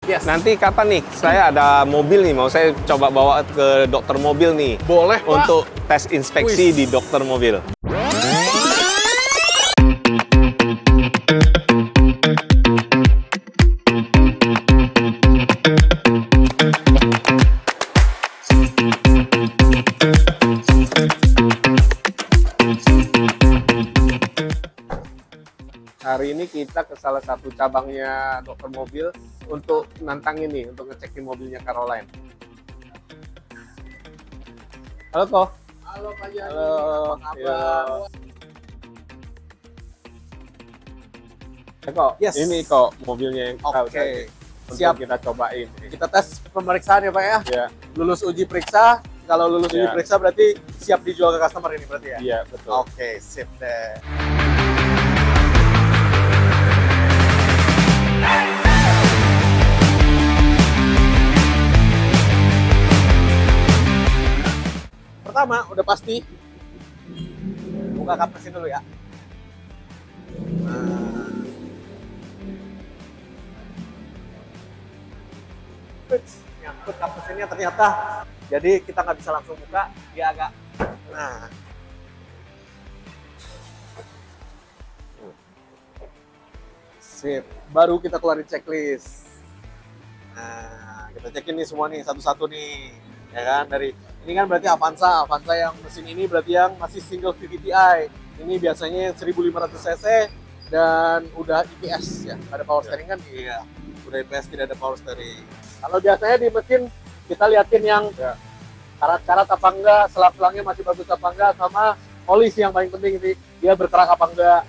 Yes. Nanti kapan nih? Saya ada mobil nih, mau saya coba bawa ke dokter mobil nih. Boleh, Pak. Untuk tes inspeksi di dokter mobil. Hari ini kita ke salah satu cabangnya dokter mobil untuk nantang ini, untuk ngecekin mobilnya Caroline. Halo Ko. Halo Pak Jani. Halo. Apa kabar? Ya, Ko, Yes. ini kok mobilnya yang kita Oke. udah untuk Siap. kita cobain. Kita tes pemeriksaan ya Pak ya. Ya, Lulus uji periksa. Kalau lulus uji Ya. periksa berarti siap dijual ke customer ini berarti ya? iya betul. Oke, sip deh. Pertama, udah pasti buka kap mesin dulu ya. Nah. Fix, nyangkut kap mesinnya ternyata. Jadi kita nggak bisa langsung buka, dia agak. Nah. Sip, baru kita keluarin checklist. Nah, kita cekin nih semua nih satu-satu nih, ya kan? Dari ini kan berarti Avanza yang mesin ini berarti yang masih single VVTi. Ini biasanya yang 1500 cc dan udah IPS ya. Ada power steering kan? Iya. Udah IPS, tidak ada power steering. Kalau biasanya di mesin kita liatin yang karat-karat apa enggak, selang-selangnya masih bagus apa enggak, sama oli sih yang paling penting ini, dia berkerak apa enggak.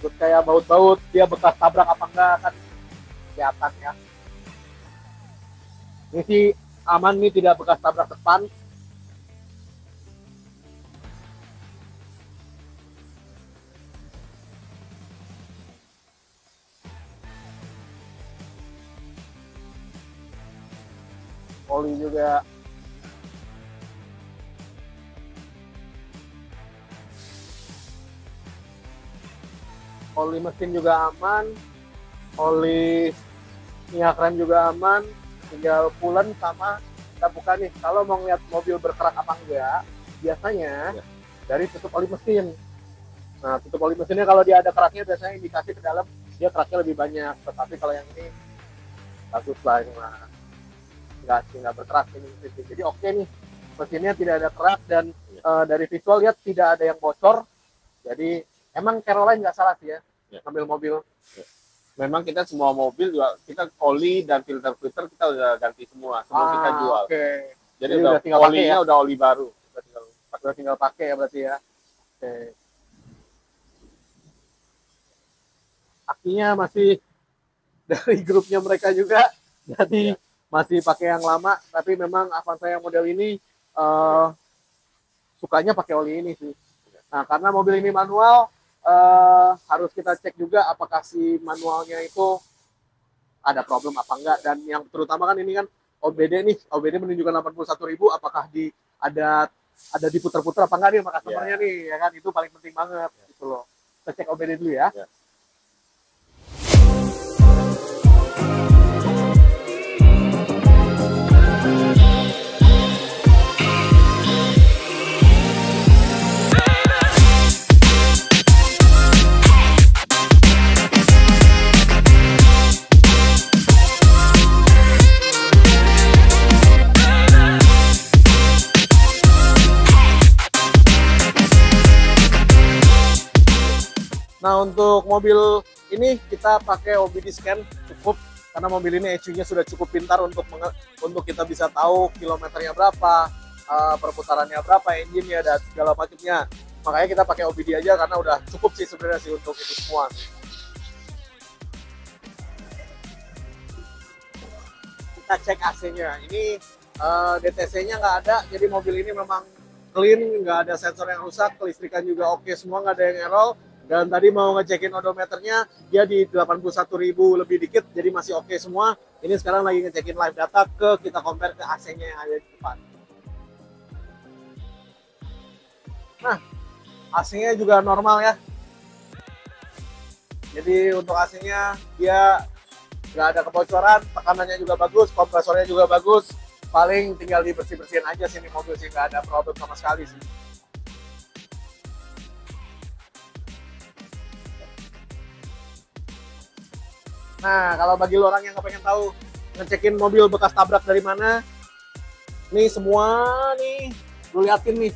Terus kayak baut-baut, dia bekas tabrak apa enggak kan kelihatan ya. Ini sih aman nih, tidak bekas tabrak depan. Oli juga. Oli mesin juga aman. Oli minyak rem juga aman. Tinggal coolant sama kita buka nih. Kalau mau ngeliat mobil berkerak apa enggak, biasanya dari tutup oli mesin. Nah, tutup oli mesinnya kalau dia ada keraknya biasanya indikasi ke dalam dia keraknya lebih banyak. Tetapi kalau yang ini bagus lah, nggak berkerak ini. Jadi oke nih, mesinnya tidak ada kerak dan dari visual lihat tidak ada yang bocor. Jadi emang Caroline nggak salah sih ya ngambil mobil. Memang kita semua mobil juga, kita oli dan filter-filter kita udah ganti semua kita jual. Oke. Jadi udah tinggal pakai olinya ya? udah oli baru. Udah tinggal pakai ya berarti ya. Oke. Akinya masih dari grupnya mereka juga, jadi masih pakai yang lama. Tapi memang Avanza yang model ini sukanya pakai oli ini sih. Nah, karena mobil ini manual, harus kita cek juga apakah si manualnya itu ada problem apa enggak. Dan yang terutama kan ini kan OBD nih, OBD menunjukkan 81.000, apakah ada diputar-putar apa enggak nih sama customernya nih, ya kan? Itu paling penting banget gitu loh. Kita cek OBD dulu ya. Nah, untuk mobil ini kita pakai OBD scan cukup, karena mobil ini ECU-nya sudah cukup pintar untuk kita bisa tahu kilometernya berapa, perputarannya berapa, engine-nya dan segala macamnya. Makanya kita pakai OBD aja karena udah cukup sih sebenarnya sih untuk itu semua. Kita cek AC-nya. Ini DTC-nya nggak ada, jadi mobil ini memang clean, nggak ada sensor yang rusak, kelistrikan juga oke semua, nggak ada yang error. Dan tadi mau ngecekin odometernya, dia di 81.000 lebih dikit, jadi masih oke semua. Ini sekarang lagi ngecekin live data kita compare ke AC-nya yang ada di depan. Nah, AC-nya juga normal ya. Jadi untuk AC-nya dia nggak ada kebocoran, tekanannya juga bagus, kompresornya juga bagus. Paling tinggal dibersih-bersihin aja sih ini mobil sih, nggak ada problem sama sekali sih. Nah, kalau bagi lo orang yang nggak pengen tahu ngecekin mobil bekas tabrak dari mana, nih semua nih, lo liatin nih,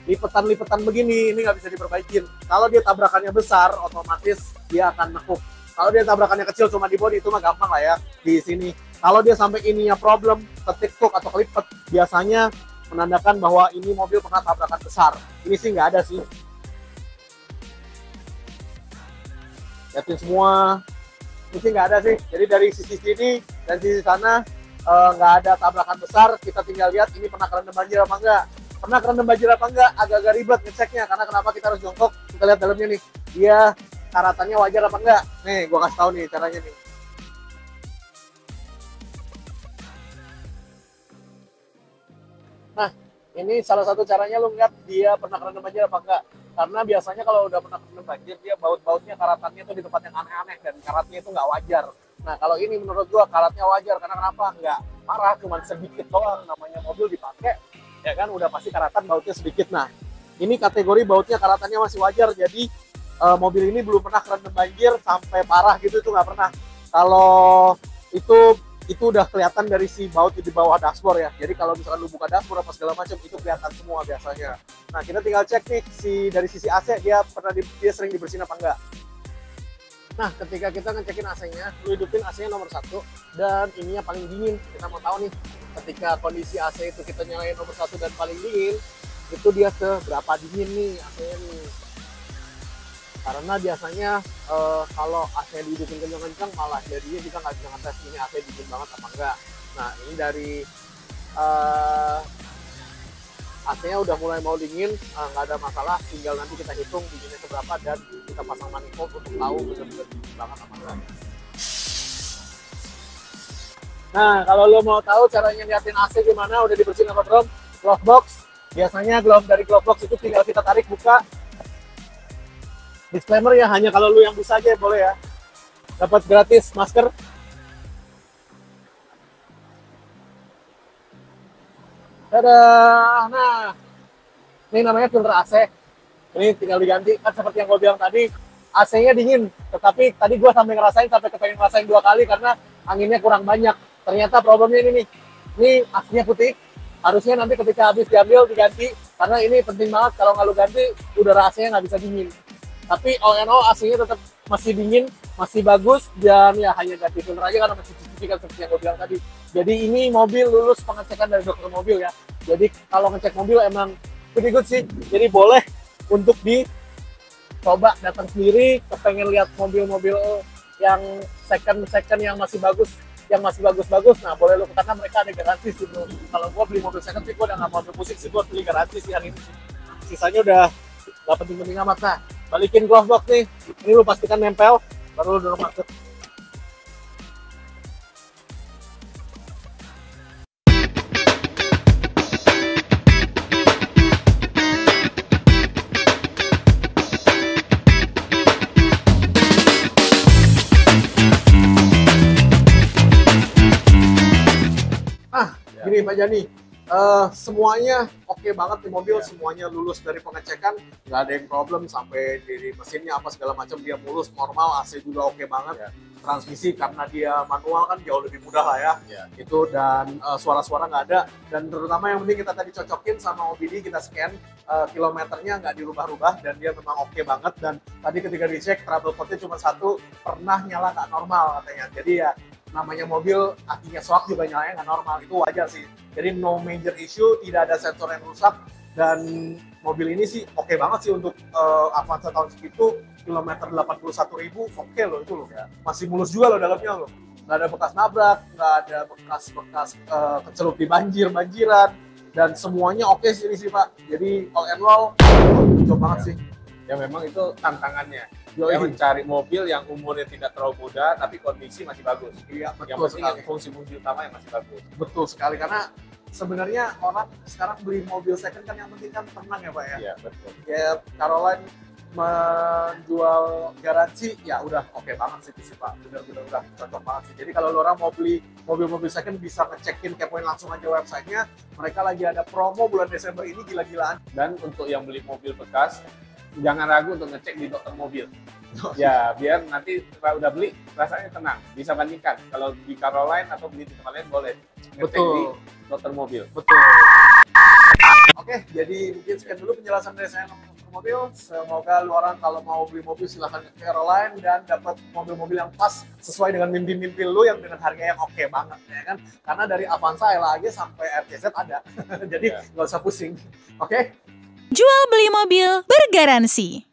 lipetan-lipetan begini, ini nggak bisa diperbaikin. Kalau dia tabrakannya besar, otomatis dia akan nekuk. Kalau dia tabrakannya kecil cuma di bodi, itu mah gampang lah ya di sini. Kalau dia sampai ininya problem, ketikuk atau kelipet, biasanya menandakan bahwa ini mobil pernah tabrakan besar. Ini sih nggak ada sih. Liatin semua. Ini sih nggak ada sih. Jadi dari sisi sini dan sisi sana nggak ada tabrakan besar. Kita tinggal lihat ini pernah kerendam banjir apa enggak. Pernah kerendam banjir apa enggak, agak-agak ribet ngeceknya. Karena kenapa kita harus jongkok? Kita lihat dalamnya nih. Dia karatannya wajar apa enggak. Nih, gua kasih tahu nih caranya nih. Nah, ini salah satu caranya lu ngeliat dia pernah kerendam banjir apa enggak. Karena biasanya kalau udah pernah kerendam banjir, dia baut-bautnya karatannya tuh di tempat yang aneh-aneh dan karatnya itu nggak wajar. Nah, kalau ini menurut gua karatnya wajar karena kenapa? Nggak parah, cuma sedikit doang. Namanya mobil dipakai, ya kan udah pasti karatan bautnya sedikit. Nah, ini kategori bautnya karatannya masih wajar. Jadi mobil ini belum pernah kerendam banjir sampai parah gitu, itu nggak pernah. Kalau itu udah kelihatan dari si baut di bawah dashboard ya. Jadi kalau misalkan lu buka dashboard apa segala macam itu kelihatan semua biasanya. Nah, kita tinggal cek nih dari sisi AC dia sering dibersihin apa enggak. Nah, ketika kita ngecekin AC-nya, lu hidupin AC-nya nomor 1 dan ininya paling dingin. Kita mau tahu nih, ketika kondisi AC itu kita nyalain nomor 1 dan paling dingin, itu dia seberapa dingin nih AC-nya nih. Karena biasanya kalau AC dihidupin kencang-kencang malah jadinya kita nggak bisa ngetes ini AC dingin banget apa enggak. Nah, ini dari AC-nya udah mulai mau dingin, nggak ada masalah, tinggal nanti kita hitung dinginnya seberapa dan kita pasang manifold untuk tahu benar-benar dingin banget apa enggak. Nah, kalau lo mau tahu caranya liatin AC gimana, udah dibersihin apa belum, glove box. Biasanya dari glove box itu tinggal kita tarik buka. Disclaimer ya, hanya kalau lu yang bisa aja boleh ya. Dapat gratis masker. Dadah. Nah, ini namanya filter AC. Ini tinggal diganti. Kan seperti yang gue bilang tadi, AC-nya dingin. Tetapi tadi gue sampai kepengen ngerasain 2 kali karena anginnya kurang banyak. Ternyata problemnya ini nih. Ini AC-nya putih. Harusnya nanti ketika habis diambil diganti. Karena ini penting banget, kalau nggak lu ganti, udara AC-nya nggak bisa dingin. Tapi all in all AC-nya tetap masih dingin, masih bagus, dan ya hanya ganti filter aja karena masih sertifikat seperti yang gue bilang tadi. Jadi ini mobil lulus pengecekan dari dokter mobil ya. Jadi kalau ngecek mobil emang pretty good sih. Jadi boleh untuk dicoba datang sendiri, kepengen lihat mobil-mobil yang second yang masih bagus, yang masih bagus-bagus. Nah, boleh lu karena mereka ada garansi sih bro. Kalau gue beli mobil second sih gue udah nggak mau musik sih, gue beli garansi sih hari ini. Sisanya udah nggak penting-penting amat. Nah, balikin glove box nih, ini lu pastikan nempel, baru lu dorong masuk. Gini Pak Jani, semuanya oke banget di mobil, semuanya lulus dari pengecekan, nggak ada yang problem sampai di mesinnya apa segala macam dia mulus normal, AC juga oke banget, transmisi karena dia manual kan jauh lebih mudah lah ya, itu dan suara-suara nggak ada, dan terutama yang penting kita tadi cocokin sama OBD, kita scan kilometernya nggak dirubah-rubah dan dia memang oke banget, dan tadi ketika dicek trouble code-nya cuma 1, pernah nyala nggak normal katanya, jadi ya namanya mobil akinya soak juga nyalanya nggak normal, itu wajar sih. Jadi no major issue, tidak ada sensor yang rusak, dan mobil ini sih oke banget sih untuk Avanza tahun segitu, kilometer 81.000 oke loh itu loh ya. Masih mulus juga loh dalamnya loh, nggak ada bekas nabrak, nggak ada bekas kecelup di banjiran, dan semuanya oke sih ini sih Pak. Jadi all and all cocok banget sih. Ya memang itu tantangannya. Ya, mencari mobil yang umurnya tidak terlalu muda tapi kondisi masih bagus. Iya, betul yang penting sekali. Fungsi-fungsi utama yang masih bagus. Betul sekali, karena sebenarnya orang sekarang beli mobil second kan yang penting kan tenang ya Pak ya. Iya, betul. Ya Caroline menjual garansi, ya udah oke banget sih itu sih Pak, bener-bener udah cocok banget sih. Jadi kalau orang mau beli mobil-mobil second bisa ngecekin, kepoin langsung aja websitenya. Mereka lagi ada promo bulan Desember ini gila-gilaan. Dan untuk yang beli mobil bekas, jangan ragu untuk ngecek di dokter mobil. Ya, biar nanti setelah udah beli rasanya tenang, bisa bandingkan. Kalau di Caroline atau beli di tempat lain boleh ngecek di dokter mobil. Betul. Oke, jadi mungkin sekian dulu penjelasan dari saya tentang mobil. Semoga lu orang kalau mau beli mobil silahkan ke Caroline dan dapat mobil-mobil yang pas sesuai dengan mimpi-mimpi lu yang dengan harga yang oke banget, ya kan? Karena dari Avanza LAG sampai RCZ ada, jadi nggak usah pusing. Oke? Jual beli mobil bergaransi.